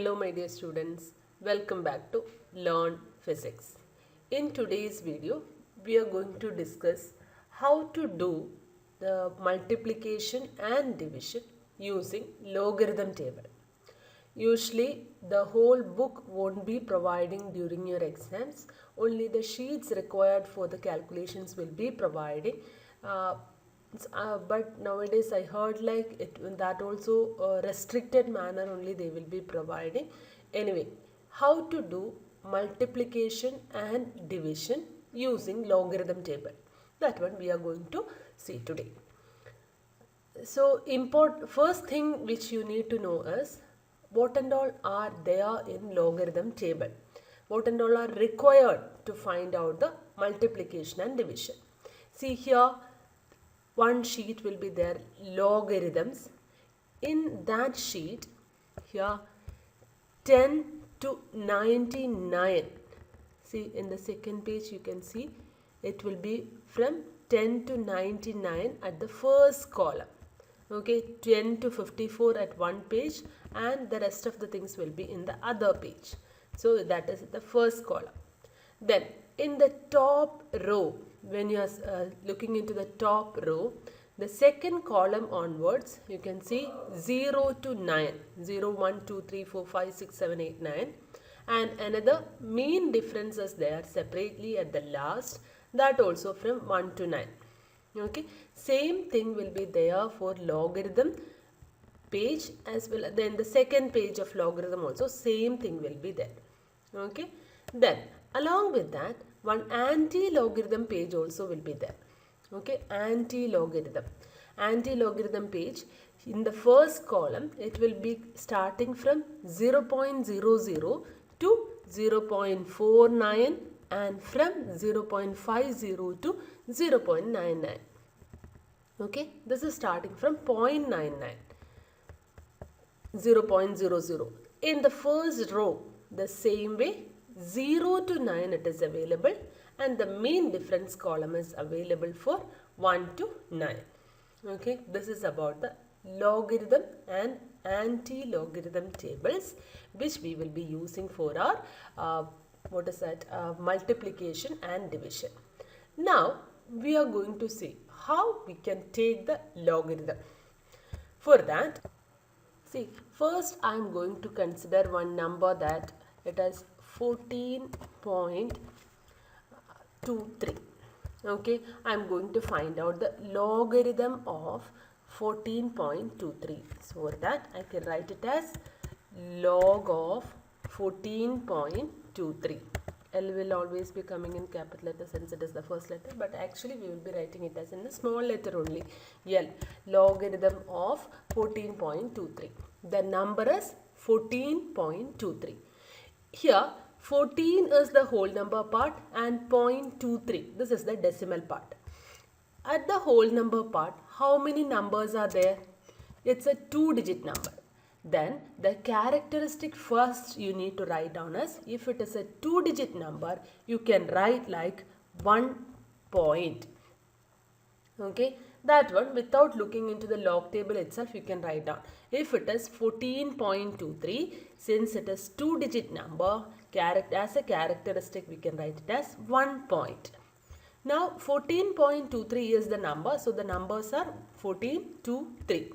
Hello my dear students, welcome back to Learn Physics. In today's video, we are going to discuss how to do the multiplication and division using logarithm table. Usually the whole book won't be providing during your exams, only the sheets required for the calculations will be providing. But nowadays I heard like that also restricted manner only they will be providing. Anyway, how to do multiplication and division using logarithm table, that one we are going to see today. So first thing which you need to know is what and all are there in logarithm table, what and all are required to find out the multiplication and division. See here, one sheet will be there, logarithms. In that sheet here 10 to 99, see in the second page you can see it will be from 10 to 99 at the first column. Okay, 10 to 54 at one page and the rest of the things will be in the other page. So that is the first column. Then in the top row, when you are looking into the top row, the second column onwards you can see 0 to 9, 0, 1, 2, 3, 4, 5, 6, 7, 8, 9, and another mean difference is there separately at the last, that also from 1 to 9. Okay, same thing will be there for logarithm page as well. Then the second page of logarithm also same thing will be there. Okay, then along with that one anti-logarithm page also will be there. Okay, anti-logarithm page, in the first column it will be starting from 0.00 to 0.49 and from 0.50 to 0.99. Okay, this is starting from 0.99, 0.00. In the first row, the same way 0 to 9 it is available and the mean difference column is available for 1 to 9. Okay, this is about the logarithm and anti-logarithm tables which we will be using for our multiplication and division. Now we are going to see how we can take the logarithm. For that, see, first I am going to consider one number that it is 14.23. Okay, I am going to find out the logarithm of 14.23. So for that I can write it as log of 14.23. L will always be coming in capital letter since it is the first letter, but actually we will be writing it as in the small letter only, L, logarithm of 14.23. The number is 14.23. Here 14 is the whole number part and 0.23, this is the decimal part. At the whole number part, how many numbers are there? It's a 2-digit number. Then the characteristic first you need to write down as, if it is a 2-digit number, you can write like 1 point. Okay, that one without looking into the log table itself you can write down. If it is 14.23, since it is 2-digit number, as a characteristic we can write it as 1 point. Now 14.23 is the number, so the numbers are 14 to 3.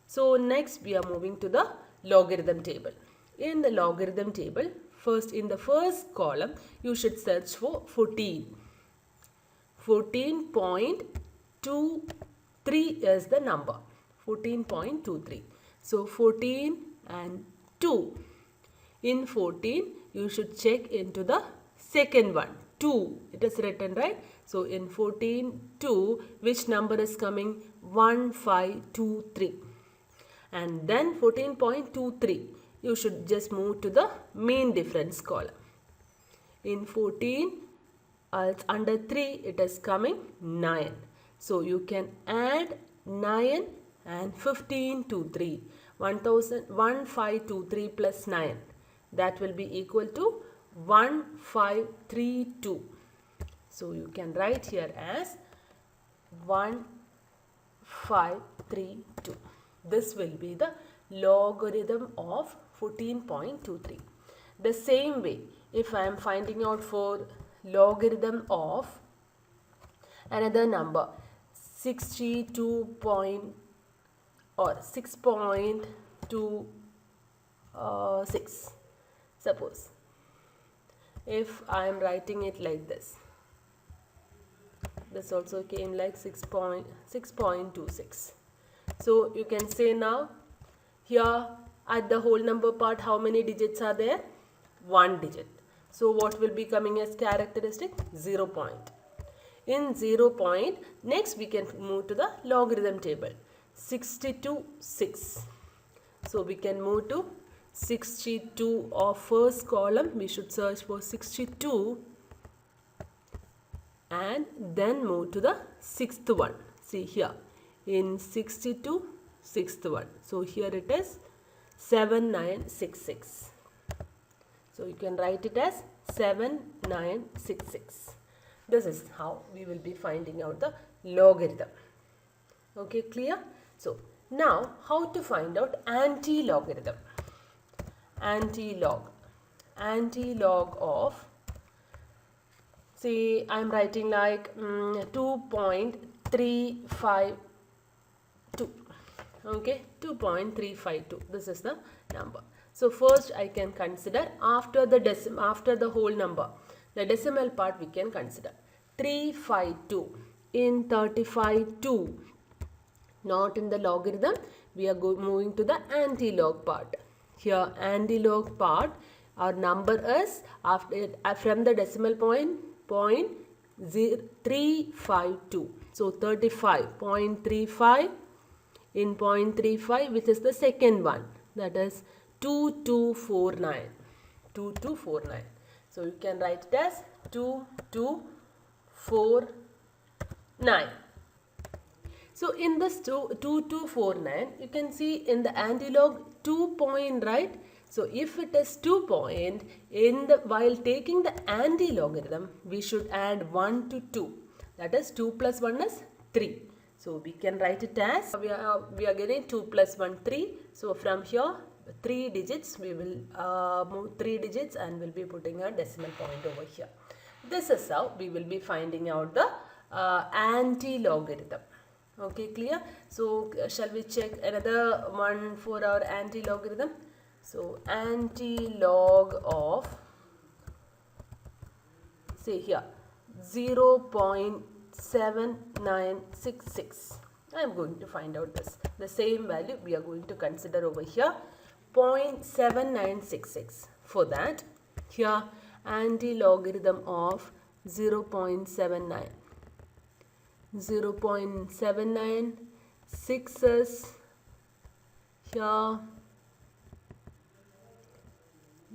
So next we are moving to the logarithm table. In the logarithm table, first in the first column you should search for 14. 14.23 is the number. 14.23. So 14 and 2. In 14 you should check into the second one, 2. It is written, right? So in 14, 2, which number is coming? 1523. And then 14.23, you should just move to the mean difference column. In 14, under 3, it is coming 9. So you can add 9 and 15 to 3. 1523 plus 9. That will be equal to 1532. So you can write here as 1532. This will be the logarithm of 14.23. The same way, if I am finding out for logarithm of another number 62 point or 6.26, suppose if I am writing it like this also came like 6.26. So you can say now here at the whole number part how many digits are there? 1 digit. So what will be coming as characteristic? 0 point. In 0 point, next we can move to the logarithm table. 62, 6. So we can move to 62 of first column. We should search for 62 and then move to the sixth one. See here in 62, sixth one. So here it is 7966. So you can write it as 7966. This is how we will be finding out the logarithm. Okay, clear? So now how to find out anti-logarithm? Anti-log of, say I am writing like 2.352. Okay, 2.352. This is the number. So first I can consider after the whole number, the decimal part we can consider 352 in 35.2. Not in the logarithm, we are moving to the anti-log part. Here anti-log part, our number is after from the decimal point 352. So 35.35 in 0.35, which is the second one, that is 2249. 2249. So you can write it as 2249. So in this 2249, you can see in the anti-log 2 point, right? So if it is 2 point, while taking the anti-logarithm, we should add 1 to 2. That is 2 plus 1 is 3. So we can write it as, we are getting 2 plus 1, 3. So from here, 3 digits, we will move 3 digits and we'll be putting a decimal point over here. This is how we will be finding out the anti-logarithm. Okay, clear? So shall we check another one for our anti-logarithm? So anti-log of, say here 0.7966. I am going to find out this. The same value we are going to consider over here, 0.7966. For that, here anti-logarithm of 0.79. 0.796 is here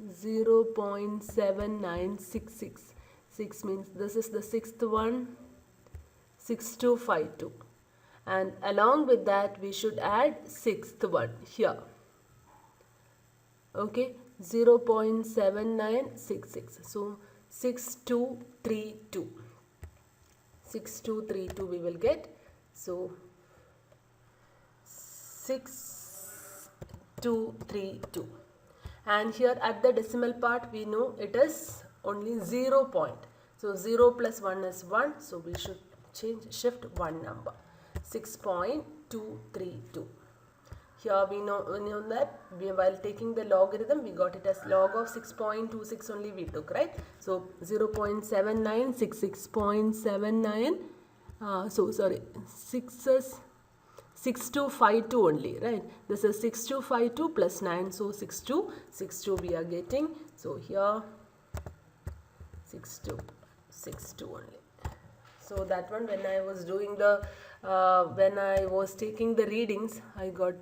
0.7966. 6 means this is the sixth one, 6252, and along with that we should add sixth one here. Okay, 0.7966. So 6232. 6232 we will get. So 6232. And here at the decimal part we know it is only 0 point. So 0 plus 1 is 1. So we should shift one number. 6.232. Here we know that while taking the logarithm we got it as log of 6.26 only we took, right? So 0.79, 6.79, so sorry, 6 is 6252 only, right? This is 6252 plus 9, so 6262 we are getting. So here 6262 only. So that one, when I was doing the when I was taking the readings, I got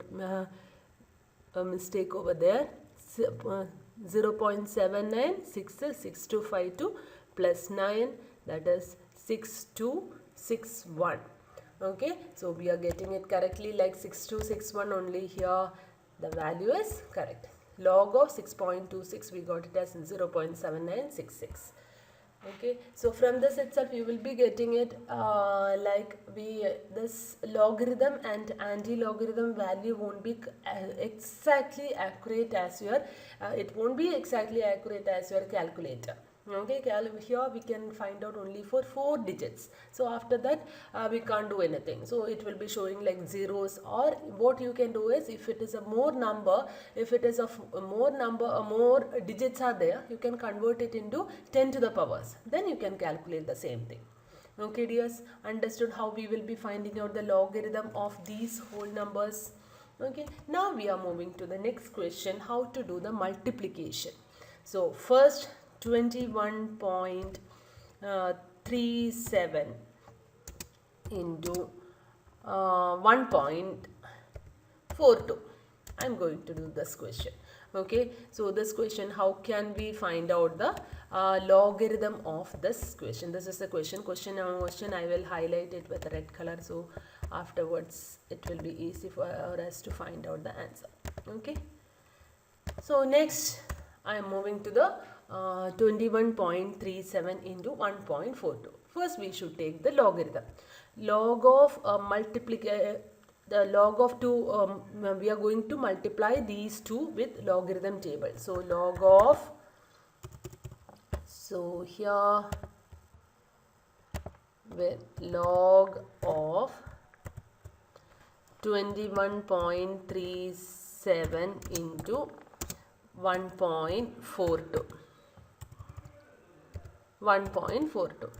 a mistake over there. 0.79, 6252 plus 9, that is 6261. Okay, so we are getting it correctly like 6261 only. Here the value is correct. Log of 6.26 we got it as 0.7966. Okay, so from this itself you will be getting it like this logarithm and anti-logarithm value won't be exactly accurate as your it won't be exactly accurate as your calculator. Okay, here we can find out only for 4 digits. So after that we can't do anything. So it will be showing like zeros, or what you can do is, if it is a more number, if it is a more number, more digits are there, you can convert it into 10 to the powers. Then you can calculate the same thing. Okay dears, understood how we will be finding out the logarithm of these whole numbers? Okay, now we are moving to the next question, how to do the multiplication. So first 21.37 into 1.42. I'm going to do this question. Okay, so this question, how can we find out the logarithm of this question? This is the question. Question I will highlight it with red color, so afterwards it will be easy for us to find out the answer. Okay, so next I am moving to the 21.37 into 1.42. First we should take the logarithm. Log of the log of 2, we are going to multiply these two with logarithm table. So log of, so here with log of 21.37 into 1.42. 1.42.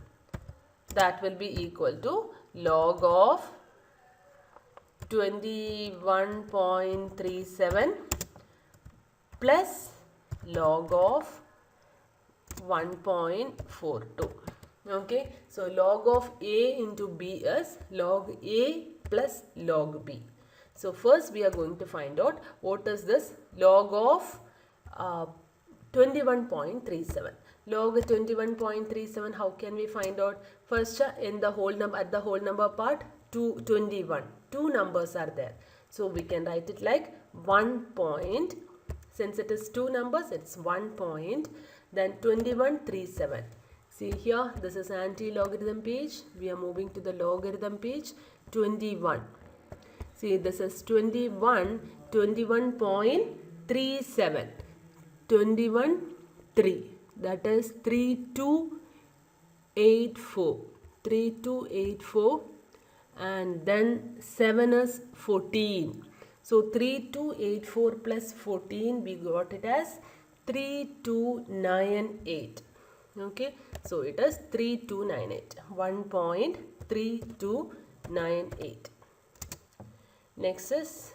That will be equal to log of 21.37 plus log of 1.42. Okay, so log of A into B is log A plus log B. So first we are going to find out what is this log of 21.37. Log 21.37, how can we find out? First, in the whole number, at the whole number part, 21. Two numbers are there. So we can write it like 1 point. Since it is two numbers, it's 1 point. Then 21.37. See here, this is anti-logarithm page. We are moving to the logarithm page. 21. See, this is 21. 21.37. 21.3. That is 3284. 3284. And then 7 is 14. So 3284 plus 14, we got it as 3298. Okay, so it is 3298. 1.3298. Next is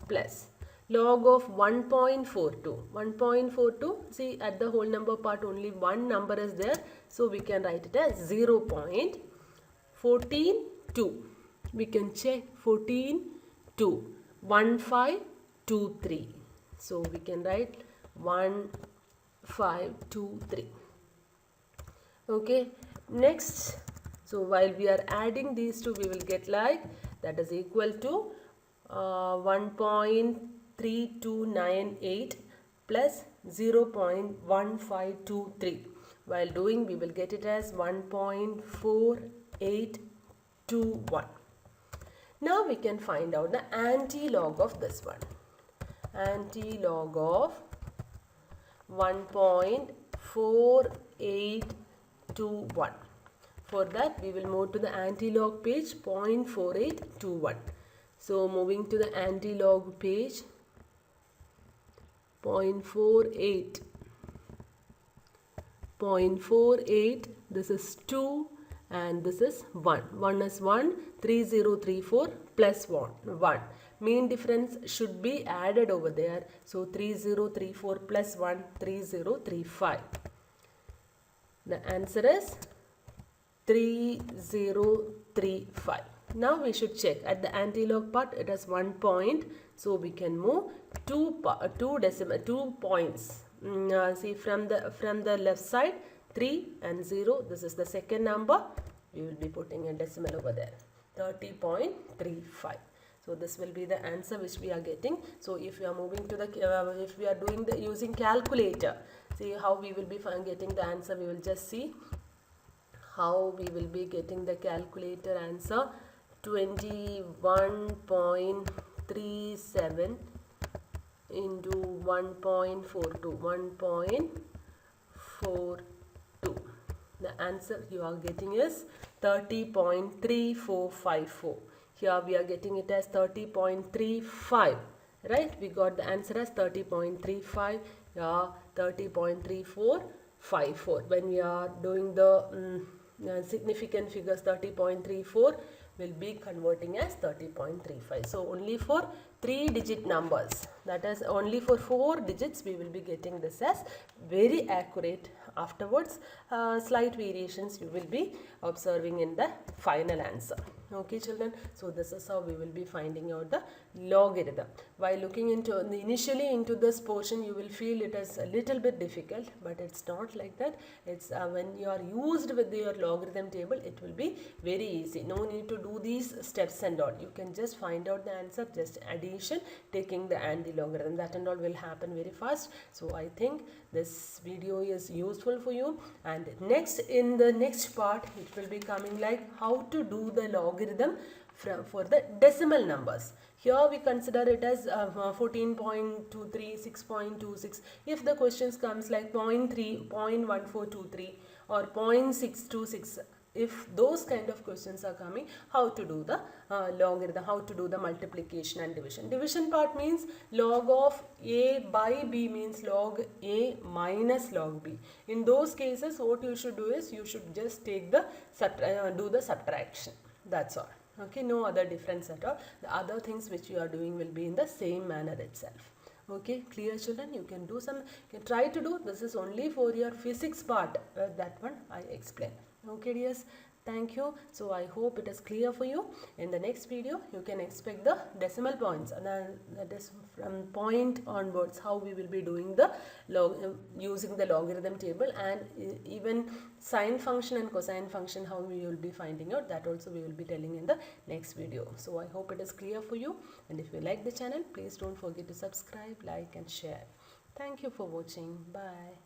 plus log of 1.42. 1.42, see, at the whole number part only one number is there, so we can write it as 0.142. We can check 14.2. 1523. So we can write 1523. Okay, next, so while we are adding these two, we will get like, that is equal to 1.3298 plus 0.1523. While doing, we will get it as 1.4821. Now we can find out the anti-log of this one. Anti-log of 1.4821. For that, we will move to the anti-log page 0.4821. So moving to the anti-log page 0.48. 0.48, this is 2 and this is 1. 1 is 1, 3034 plus 1. Mean difference should be added over there. So 3034 plus 1, 3035. The answer is 3035. Now we should check at the anti-log part, it is 1 point. So we can move 2 points. See, from the left side, 3 and 0. This is the second number. We will be putting a decimal over there. 30.35. So this will be the answer which we are getting. So if we are moving to the if we are doing the using calculator, see how we will be getting the answer. We will just see how we will be getting the calculator answer. 21.37 into 1.42, 1.42. The answer you are getting is 30.3454. Here we are getting it as 30.35. Right? We got the answer as 30.35. Yeah, 30.3454. When we are doing the significant figures, 30.34 will be converting as 30.35. So only for 3-digit numbers, that is only for 4 digits, we will be getting this as very accurate. Afterwards, slight variations you will be observing in the final answer. Okay children, so this is how we will be finding out the logarithm. While looking into initially into this portion, you will feel it is a little bit difficult, but it's not like that. It's when you are used with your logarithm table, it will be very easy. No need to do these steps and all. You can just find out the answer, just addition, taking the and the logarithm, that and all will happen very fast. So I think this video is useful for you, and next in the next part it will be coming like how to do the logarithm for the decimal numbers. Here we consider it as 14.23, 6.26. If the questions comes like 0.3, 0.1423 or 0.626, if those kind of questions are coming, how to do the logarithm, how to do the multiplication and division. Division part means log of a by b means log a minus log b. In those cases, what you should do is you should just take the do the subtraction. That's all. Okay, no other difference at all. The other things which you are doing will be in the same manner itself. Okay, clear children? You can do some, you can try to do. This is only for your physics part. That one I explain. Okay dears, thank you. So I hope it is clear for you. In the next video, you can expect the decimal points, and that is from point onwards how we will be doing the using the logarithm table, and even sine function and cosine function how we will be finding out. That also we will be telling in the next video. So I hope it is clear for you, and if you like the channel, please don't forget to subscribe, like and share. Thank you for watching. Bye.